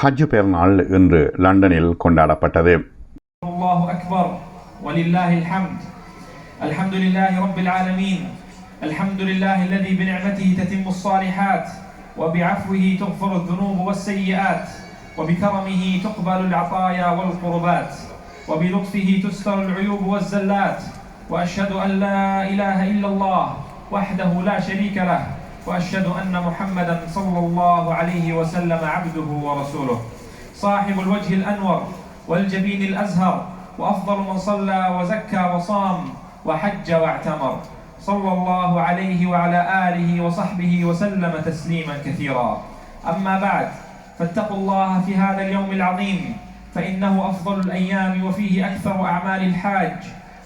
ஹஜ் பெருநாள் இன்று லண்டனில் கொண்டாடப்பட்டது. அல்லாஹு அக்பர் வலில்லாஹில் ஹம்த். அல்ஹம்துலில்லாஹி ரப்பில் ஆலமீன். அல்ஹம்துலில்லாஹி அல்லதி பிநிஅமதிஹி தத்திம்முஸ் ஸாலிஹாத் وبعفوه تغفر الذنوب والسيئات وبكرمه تقبل العطايا والقربات وبلطفه تستر العيوب والزلات وأشهد أن لا إله إلا الله وحده لا شريك له وأشهد أن محمدا صلى الله عليه وسلم عبده ورسوله صاحب الوجه الأنور والجبين الأزهر وأفضل من صلى وزكى وصام وحج واعتمر صلى الله عليه وعلى آله وصحبه وسلم تسليما كثيرا. أما بعد فاتقوا الله في هذا اليوم العظيم فإنه أفضل الأيام وفيه أكثر أعمال الحاج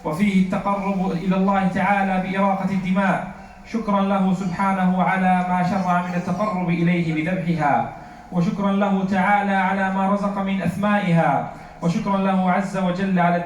وفيه التقرب إلى الله تعالى بإراقة الدماء شكرا له سبحانه على ما شرع من التقرب إليه بذبحها وشكرا له تعالى على ما رزق من أثمائها وشكرا له عز وجل على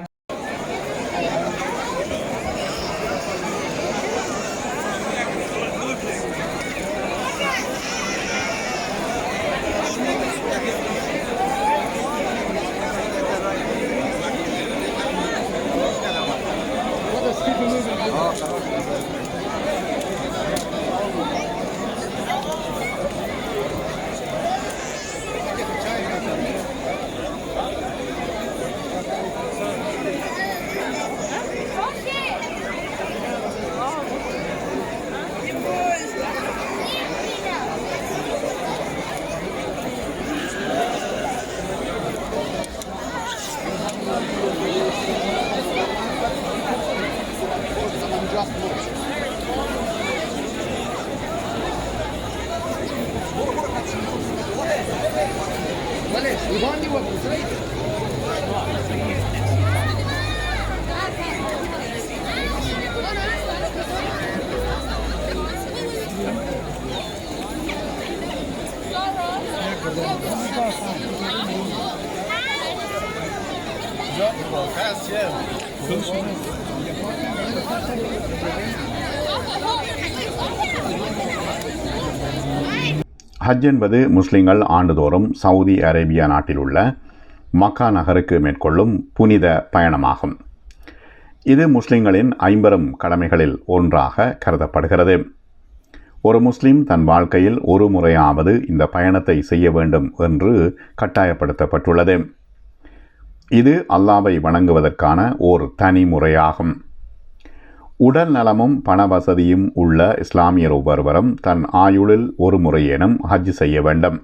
ஹஜ் என்பது முஸ்லிம்கள் ஆண்டுதோறும் சவுதி அரேபியா நாட்டில் உள்ள மக்கா நகருக்கு மேற்கொள்ளும் புனித பயணமாகும். இது முஸ்லிம்களின் ஐம்பெரும் கடமைகளில் ஒன்றாக கருதப்படுகிறது. ஒரு முஸ்லிம் தன் வாழ்க்கையில் ஒரு முறையாவது இந்த பயணத்தை செய்ய வேண்டும் என்று கட்டாயப்படுத்தப்பட்டுள்ளது. இது அல்லாஹ்வை வணங்குவதற்கான ஓர் தனி முறையாகும். உடல் நலமும் பண வசதியும் உள்ள இஸ்லாமியர் ஒவ்வொருவரும் தன் ஆயுளில் ஒரு முறையேனும் ஹஜ் செய்ய வேண்டும்.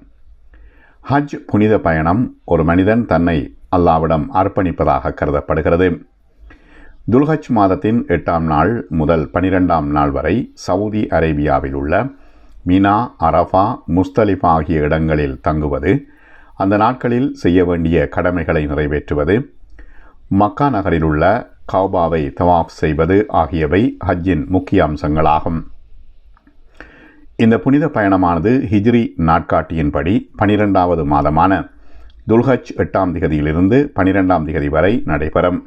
ஹஜ் புனித பயணம் ஒரு மனிதன் தன்னை அல்லாஹ்விடம் அர்ப்பணிப்பதாக கருதப்படுகிறது. துல்ஹஜ் மாதத்தின் 8ஆம் நாள் முதல் 12ஆம் நாள் வரை சவுதி அரேபியாவில் உள்ள மினா, அரஃபா, முஸ்தலிஃபா ஆகிய இடங்களில் தங்குவது, அந்த நாட்களில் செய்ய வேண்டிய கடமைகளை நிறைவேற்றுவது, மக்கா நகரில் உள்ள கௌபாவை தவாஃப் செய்வது ஆகியவை ஹஜ்ஜின் முக்கிய அம்சங்களாகும். இந்த புனித பயணமானது ஹிஜ்ரி நாட்காட்டியின்படி 12வது மாதமான துல்ஹஜ் 8ஆம் திகதியிலிருந்து 12ஆம் திகதி வரை நடைபெறும்.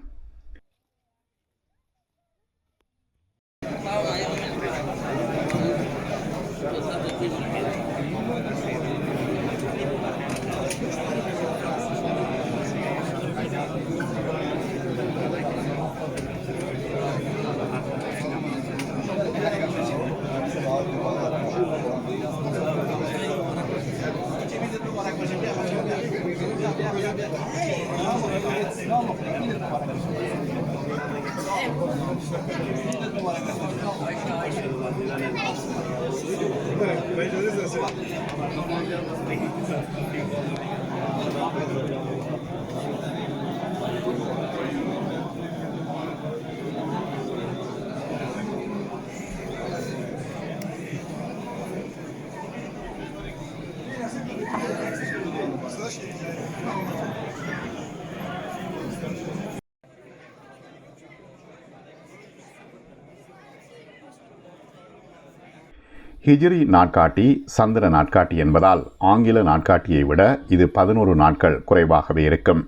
ஹிஜ்ரி நாட்காட்டி சந்திர நாட்காட்டி என்பதால் ஆங்கில நாட்காட்டியை விட இது 11 நாட்கள் குறைவாகவே இருக்கும்.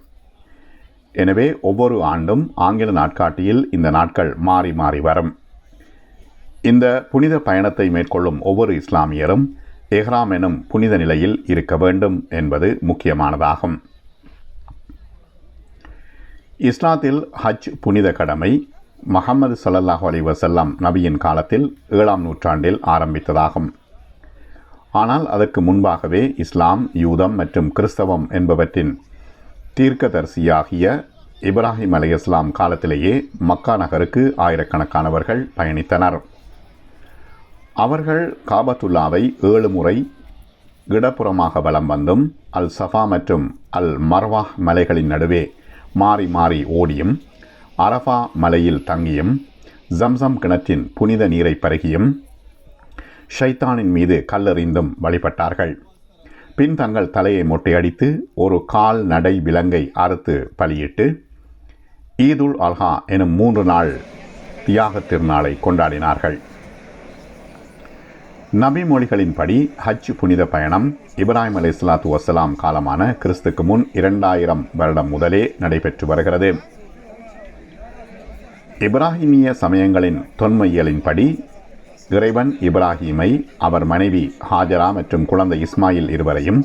எனவே ஒவ்வொரு ஆண்டும் ஆங்கில நாட்காட்டியில் இந்த நாட்கள் மாறி மாறி வரும். இந்த புனித பயணத்தை மேற்கொள்ளும் ஒவ்வொரு இஸ்லாமியரும் எஹ்ராம் எனும் புனித நிலையில் இருக்க வேண்டும் என்பது முக்கியமானதாகும். இஸ்லாத்தில் ஹஜ் புனித கடமை முஹம்மது ஸல்லல்லாஹு அலைஹி வஸல்லம் நபியின் காலத்தில் 7ஆம் நூற்றாண்டில் ஆரம்பித்ததாகும். ஆனால் அதற்கு முன்பாகவே இஸ்லாம், யூதம் மற்றும் கிறிஸ்தவம் என்பவற்றின் தீர்க்கதரிசியாகிய இப்ராஹிம் அலைஹிஸ்ஸலாம் காலத்திலேயே மக்கா நகருக்கு ஆயிரக்கணக்கானவர்கள் பயணித்தனர். அவர்கள் காபத்துல்லாவை 7 முறை இடப்புறமாக வலம் வந்தும், அல் சஃபா மற்றும் அல் மர்வாஹ் மலைகளின் நடுவே மாறி மாறி ஓடியும், அரஃபா மலையில் தங்கியும், ஜம்சம் கிணற்றின் புனித நீரை பருகியும், ஷைத்தானின் மீது கல்லெறிந்தும் வழிபட்டார்கள். பின் தங்கள் தலையை மொட்டையடித்து ஒரு கால் நடை விலங்கை அறுத்து பலியிட்டு ஈதுல் அல்ஹா எனும் 3 நாள் தியாக திருநாளை கொண்டாடினார்கள். நபி மொழிகளின்படி ஹஜ் புனித பயணம் இப்ராஹிம் அலைஹிஸ்ஸலாத்து வஸ்ஸலாம் காலமான கிறிஸ்துக்கு முன் 2000 வருடம் முதலே நடைபெற்று வருகிறது. இப்ராஹிமிய சமயங்களின் தொன்மையியலின்படி இறைவன் இப்ராஹீமை, அவர் மனைவி ஹாஜரா மற்றும் குழந்தை இஸ்மாயில் இருவரையும்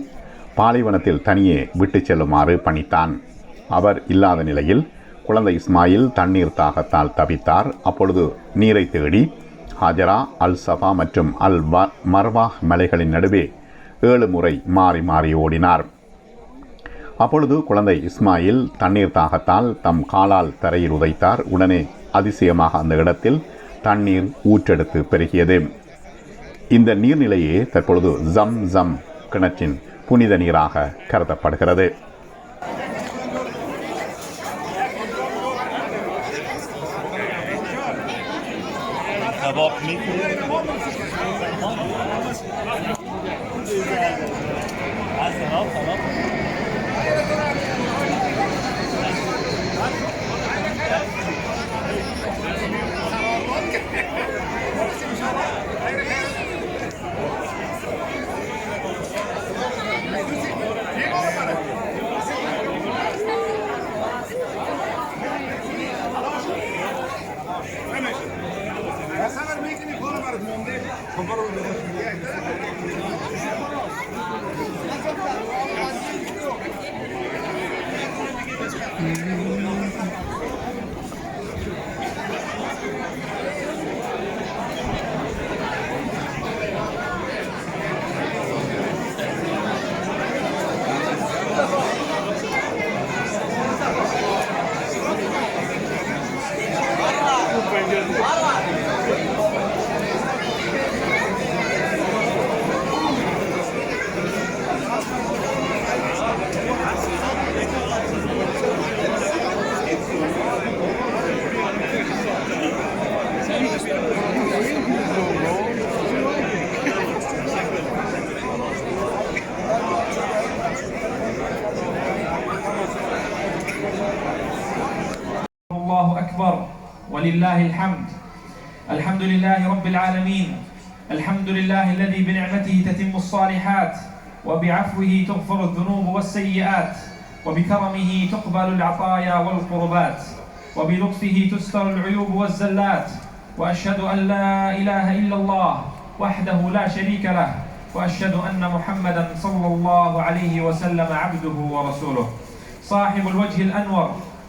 பாலைவனத்தில் தனியே விட்டு செல்லுமாறு பணித்தான். அவர் இல்லாத நிலையில் குழந்தை இஸ்மாயில் தண்ணீர் தாகத்தால் தவித்தார். அப்பொழுது நீரை தேடி ஹாஜரா அல் சஃபா மற்றும் அல் மர்வாஹ் மலைகளின் நடுவே 7 முறை மாறி மாறி ஓடினார். அப்பொழுது குழந்தை இஸ்மாயில் தண்ணீர் தாகத்தால் தம் காலால் தரையில் உதைத்தார். உடனே அதிசயமாக அந்த இடத்தில் தண்ணீர் ஊற்றெடுத்து பெருகியது. இந்த நீர்நிலையே தற்பொழுது ஜம் கிணற்றின் புனித நீராக கருதப்படுகிறது. الله أكبر ولله الحمد. الحمد لله رب العالمين. الحمد لله الذي بنعمته تتم الصالحات، وبعفوه تغفر الذنوب والسيئات، وبكرمه تقبل العطايا والقربات، وبلطفه تستر العيوب والزلات. وأشهد أن لا إله إلا الله وحده لا شريك له، وأشهد أن محمدا صلى الله عليه وسلم عبده ورسوله، صاحب الوجه الأنور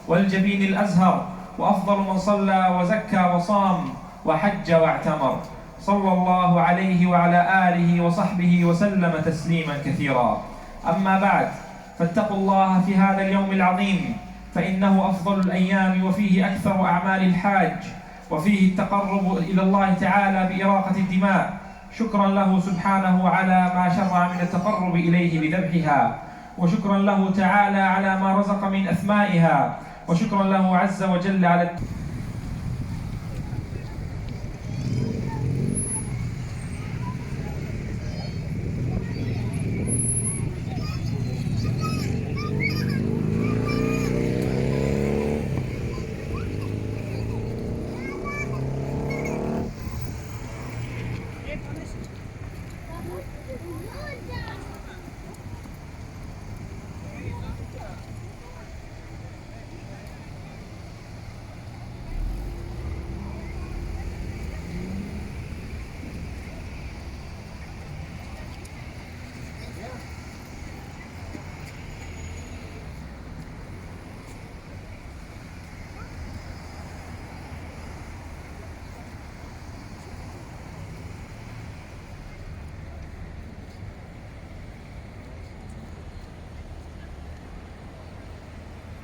والجبين الأزهر، وأفضل من صلى وزكى وصام وحج واعتمر، صلى الله عليه وعلى آله وصحبه وسلم تسليما كثيرا. أما بعد، فاتقوا الله في هذا اليوم العظيم، فإنه أفضل الأيام، وفيه أكثر أعمال الحاج، وفيه التقرب إلى الله تعالى بإراقة الدماء، شكرا له سبحانه على ما شرع من التقرب إليه بذبحها، وشكرا له تعالى على ما رزق من أثمائها، وشكرا له عز وجل على